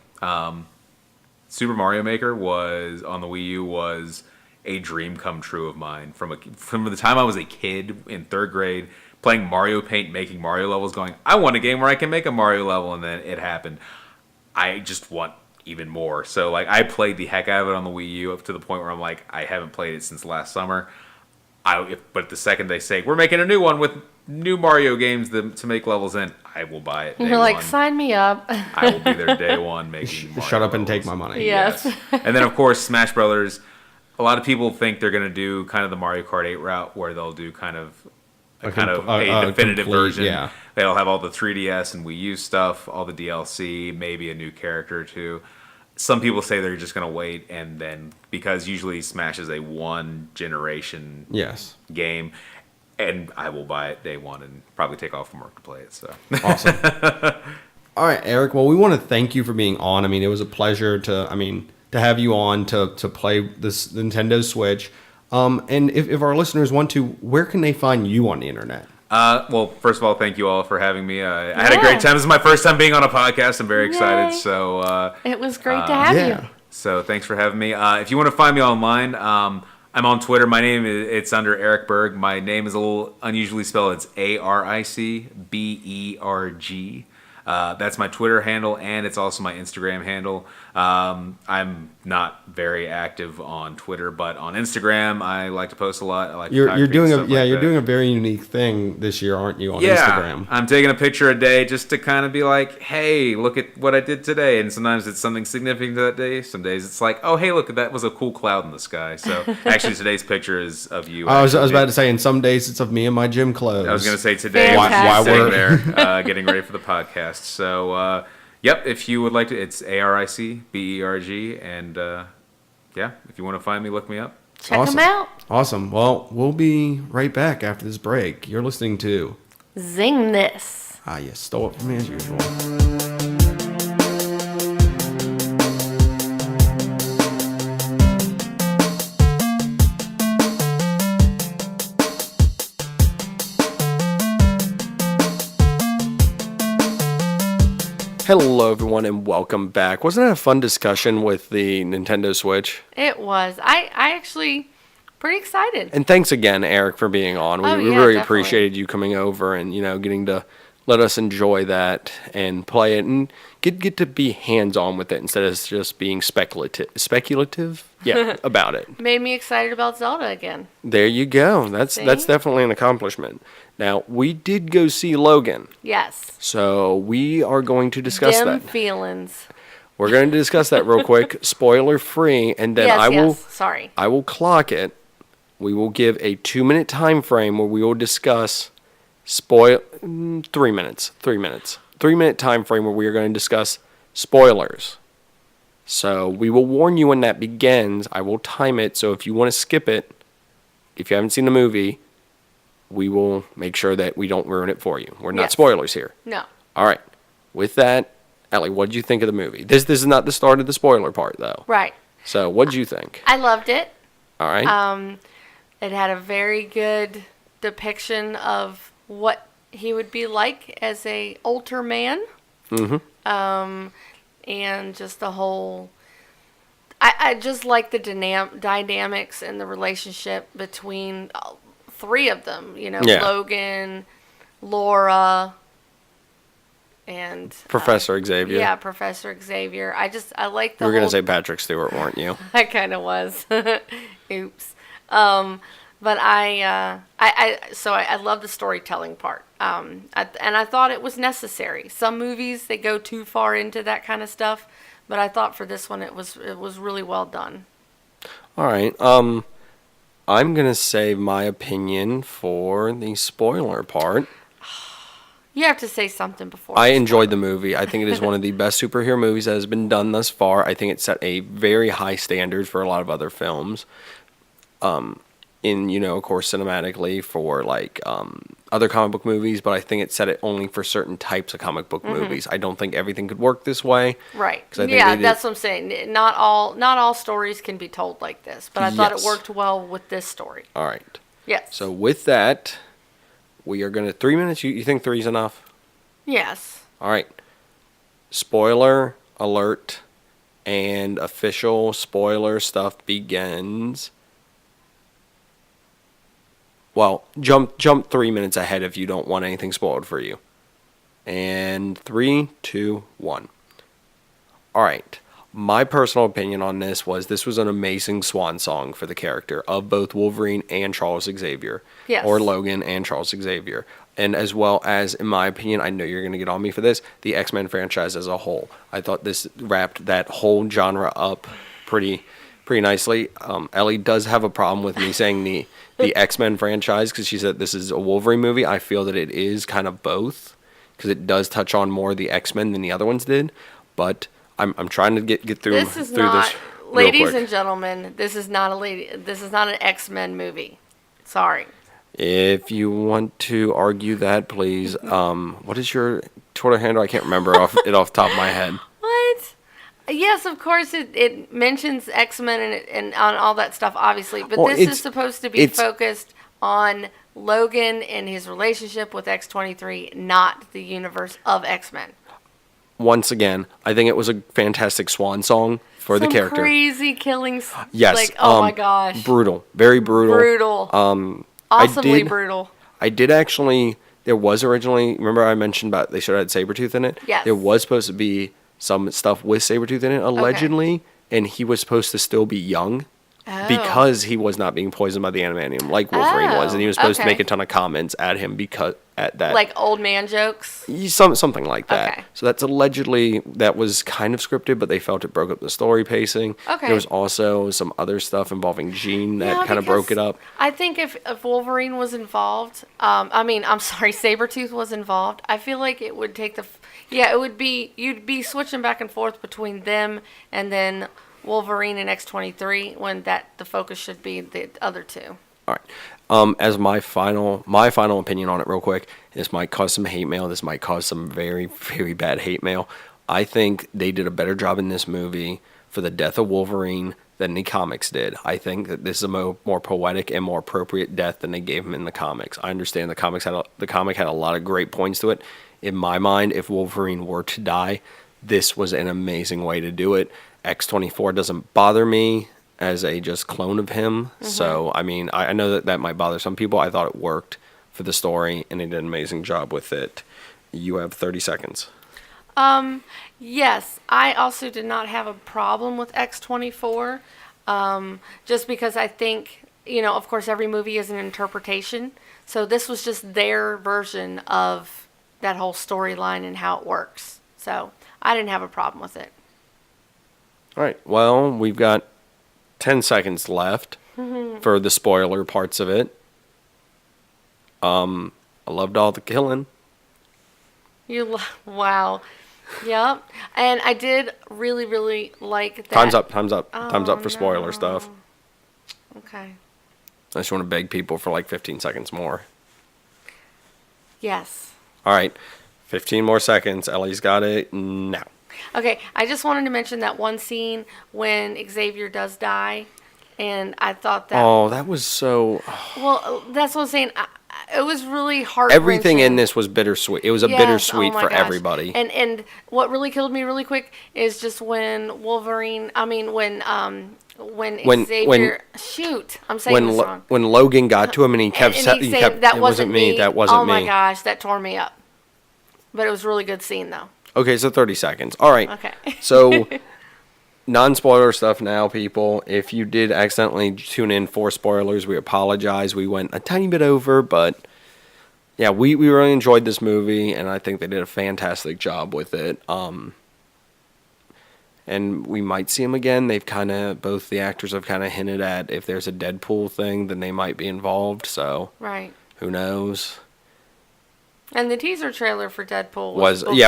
Super Mario Maker was on the Wii U was a dream come true of mine from the time I was a kid in 3rd grade playing Mario Paint, making Mario levels, going, I want a game where I can make a Mario level, and then it happened. I just want even more. So I played the heck out of it on the Wii U up to the point where I'm like, I haven't played it since last summer. But the second they say we're making a new one with new Mario games to make levels in, I will buy it. You're like, sign me up. I will be there day one making Mario Shut up and levels. take my money. Yes. And then, of course, Smash Brothers. A lot of people think they're going to do kind of the Mario Kart 8 route where they'll do kind of a definitive complete, version. Yeah. They'll have all the 3DS and Wii U stuff, all the DLC, maybe a new character or two. Some people say they're just going to wait, and then because usually Smash is a one generation game, and I will buy it day one and probably take off from work to play it. So awesome. All right, Aric. Well, we want to thank you for being on. I mean, it was a pleasure to have you on to play this Nintendo Switch. And if our listeners want to, where can they find you on the internet? Well, first of all, thank you all for having me. I had a great time. This is my first time being on a podcast. I'm very excited. Yay. So it was great to have you. So thanks for having me. If you want to find me online, I'm on Twitter. My name it's under Aric Berg. My name is a little unusually spelled. It's ARICBERG. That's my Twitter handle, and it's also my Instagram handle. I'm not very active on Twitter, but on Instagram, I like to post a lot. I like you're doing a very unique thing this year, aren't you? On Instagram, I'm taking a picture a day just to kind of be like, hey, look at what I did today. And sometimes it's something significant that day. Some days it's like, oh, hey, look, that was a cool cloud in the sky. So actually, today's picture is of you. I was about to say, and some days it's of me in my gym clothes. I was going to say today, while we're sitting there getting ready for the podcast. So, yep, if you would like to, it's ARICBERG, and if you want to find me, look me up. Check them out. Awesome. Well, we'll be right back after this break. You're listening to Zeng This. You stole it from me as usual. Hello, everyone, and welcome back. Wasn't that a fun discussion with the Nintendo Switch? It was. I actually pretty excited. And thanks again, Aric, for being on. We really definitely appreciated you coming over and getting to let us enjoy that and play it and get to be hands-on with it instead of just being speculative. Yeah, about it. Made me excited about Zelda again. There you go. That's definitely an accomplishment. Now, we did go see Logan. Yes. So we are going to discuss Dim that. feelings. We're going to discuss that real quick, spoiler free, and then I will clock it. We will give a 2-minute time frame where we will discuss 3 minutes. 3-minute time frame where we are going to discuss spoilers. So we will warn you when that begins. I will time it, so if you want to skip it, if you haven't seen the movie, we will make sure that we don't ruin it for you. We're not Yes. spoilers here. No. All right. With that, Ellie, what did you think of the movie? This is not the start of the spoiler part, though. Right. So, what did you think? I loved it. All right. It had a very good depiction of what he would be like as a older man. Mm-hmm. And just the whole... I just like the dynamics and the relationship between three of them. You know, Yeah. Logan, Laura, and... Professor Xavier. Yeah, Professor Xavier. I like the You were going whole... to say Patrick Stewart, weren't you? I kind of was. Oops. But I love the storytelling part. And I thought it was necessary. Some movies, they go too far into that kind of stuff, but I thought for this one it was really well done. All right. I'm going to save my opinion for the spoiler part. You have to say something before. I enjoyed the movie. I think it is one of the best superhero movies that has been done thus far. I think it set a very high standard for a lot of other films. Of course, cinematically for other comic book movies, but I think it set it only for certain types of comic book movies. I don't think everything could work this way. Right. 'Cause I think Yeah, they did- that's what I'm saying. Not all stories can be told like this, but I thought it Yes. worked well with this story. All right. Yes. So with that, we are going to 3 minutes. You think 3's enough? Yes. All right. Spoiler alert and official spoiler stuff begins. Well, jump 3 minutes ahead if you don't want anything spoiled for you. And 3, 2, 1. All right. My personal opinion on this was an amazing swan song for the character of both Wolverine and Charles Xavier. Yes. Or Logan and Charles Xavier. And as well as, in my opinion, I know you're going to get on me for this, the X-Men franchise as a whole. I thought this wrapped that whole genre up pretty nicely. Ellie does have a problem with me saying the X-Men franchise because she said this is a Wolverine movie. I feel that it is kind of both because it does touch on more of the X-Men than the other ones did. But I'm trying to get through This is through not, this real ladies quick. and gentlemen, this is not an X-Men movie. Sorry. If you want to argue that, please. What is your Twitter handle? I can't remember off the top of my head. What? Yes, of course it mentions X-Men and on all that stuff, obviously. But Well, this is supposed to be focused on Logan and his relationship with X-23, not the universe of X-Men. Once again, I think it was a fantastic swan song for the character. Crazy killings. Yes. Like, oh my gosh. Brutal. Very brutal. Brutal. Awesomely brutal. I did actually, there was originally, remember I mentioned about they should have had Sabretooth in it? Yes. There was supposed to be some stuff with Sabretooth in it, allegedly, and he was supposed to still be young. Oh. Because he was not being poisoned by the adamantium like Wolverine was, and he was supposed to okay. make a ton of comments at him because at that, Like old man jokes? something like that. Okay. So that's allegedly that was kind of scripted, but they felt it broke up the story pacing. Okay. There was also some other stuff involving Jean that Yeah, kind of broke it because up. I think if Wolverine was involved, Sabretooth was involved, I feel like it would take you'd be switching back and forth between them and then Wolverine and X-23 when the focus should be the other two. All right. As my final opinion on it, real quick, this might cause some hate mail. This might cause some very, very bad hate mail. I think they did a better job in this movie for the death of Wolverine than the comics did. I think that this is a more poetic and more appropriate death than they gave him in the comics. I understand the comic had a lot of great points to it. In my mind, if Wolverine were to die, this was an amazing way to do it. X-24 doesn't bother me as a just clone of him. Mm-hmm. So, I mean, I know that might bother some people. I thought it worked for the story, and it did an amazing job with it. You have 30 seconds. Yes, I also did not have a problem with X-24, just because I think, of course, every movie is an interpretation. So this was just their version of that whole storyline and how it works. So I didn't have a problem with it. All right. Well, we've got 10 seconds left for the spoiler parts of it. I loved all the killing. Wow. Yep. And I did really, really like that. Time's up. Time's Oh, up for spoiler no. stuff. Okay. I just want to beg people for like 15 seconds more. Yes. All right. 15 more seconds. Ellie's got it now. Okay, I just wanted to mention that one scene when Xavier does die, and I thought that... Oh, that was so... Well, that's what I'm saying. It was really heart-wrenching. Everything in this was bittersweet. It was a bittersweet for everybody. And what really killed me really quick is just when Xavier... shoot, I'm saying this wrong. When Logan got to him and he kept... And he said, that wasn't me. That wasn't me. Oh my gosh, that tore me up. But it was a really good scene, though. Okay, so 30 seconds. All right. Okay. So, non-spoiler stuff now, people. If you did accidentally tune in for spoilers, we apologize. We went a tiny bit over, but yeah, we really enjoyed this movie, and I think they did a fantastic job with it. And we might see them again. Both the actors have kind of hinted at if there's a Deadpool thing, then they might be involved. So, right. Who knows? And the teaser trailer for Deadpool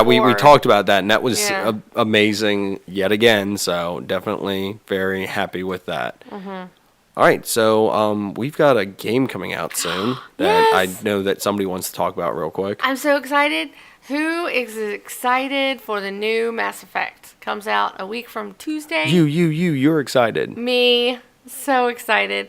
we talked about that, and that was amazing yet again. So definitely very happy with that. Mm-hmm. All right, so we've got a game coming out soon that I know that somebody wants to talk about real quick. I'm so excited. Who is excited for the new Mass Effect? Comes out a week from Tuesday. You're excited. Me, so excited.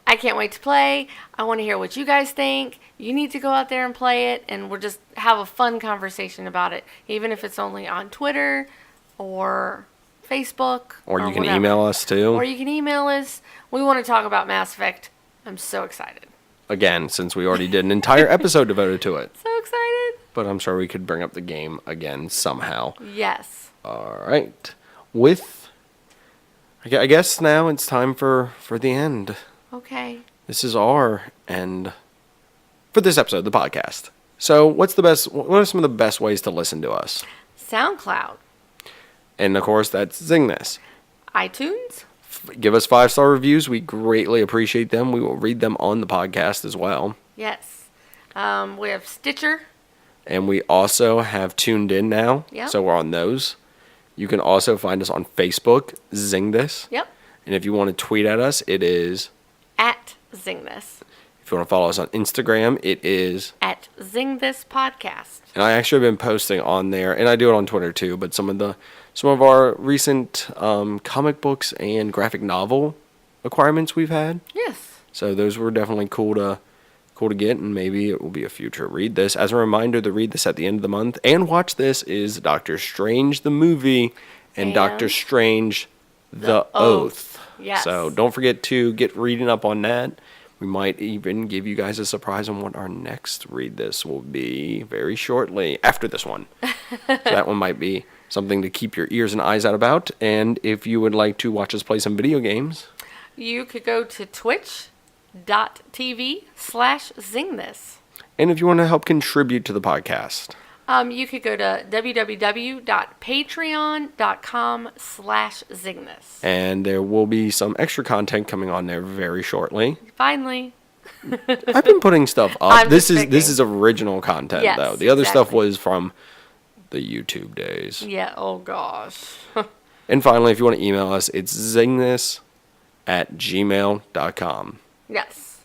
I can't wait to play. I want to hear what you guys think. You need to go out there and play it, and we'll just have a fun conversation about it, even if it's only on Twitter or Facebook. Or you can email us, too. Or you can email us. We want to talk about Mass Effect. I'm so excited. Again, since we already did an entire episode devoted to it. So excited. But I'm sure we could bring up the game again somehow. Yes. All right. I guess now it's time for the end. Okay. This is our end for this episode of the podcast. So, what are some of the best ways to listen to us? SoundCloud. And of course, that's Zeng This. iTunes. Give us 5-star reviews. We greatly appreciate them. We will read them on the podcast as well. Yes. We have Stitcher. And we also have Tuned In now. Yep. So we're on those. You can also find us on Facebook, Zeng This. Yep. And if you want to tweet at us, it is... at Zeng This. If you want to follow us on Instagram, it is... at Zeng This Podcast. And I actually have been posting on there, and I do it on Twitter too, but some of our recent comic books and graphic novel acquirements we've had. Yes. So those were definitely cool to get, and maybe it will be a future Read This. As a reminder, the Read This at the end of the month and Watch This is Doctor Strange the movie and Doctor Strange the Oath. Yes. So don't forget to get reading up on that. We might even give you guys a surprise on what our next Read This will be very shortly after this one. So that one might be something to keep your ears and eyes out about. And if you would like to watch us play some video games, you could go to twitch.tv/ZingThis. And if you want to help contribute to the podcast, you could go to www.patreon.com/ZingThis. And there will be some extra content coming on there very shortly. Finally. I've been putting stuff up. This is original content, yes, though. The other stuff exactly. was from the YouTube days. Yeah, oh gosh. And finally, if you want to email us, it's zingthis@gmail.com. Yes.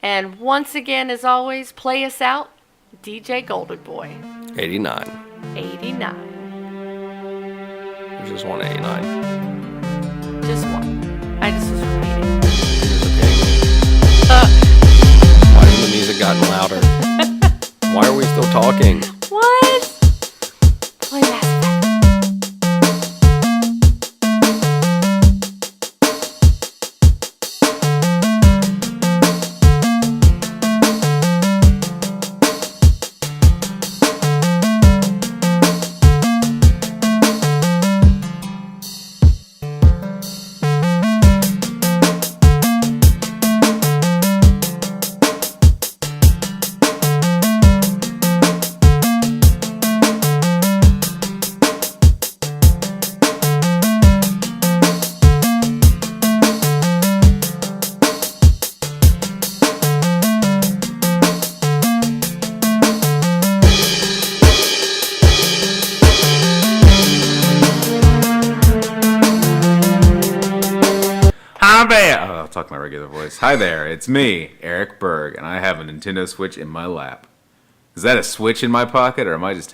And once again, as always, play us out, DJ Golden Boy. 89. 89. There's just one 89. Just one. I just was repeating. Why hasn't the music gotten louder? Why are we still talking? What? Play that. I'll talk my regular voice. Hi there, it's me, Aric Berg, and I have a Nintendo Switch in my lap. Is that a Switch in my pocket, or am I just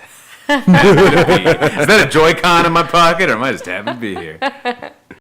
happy to be? Is that a Joy-Con in my pocket, or am I just happy to be here?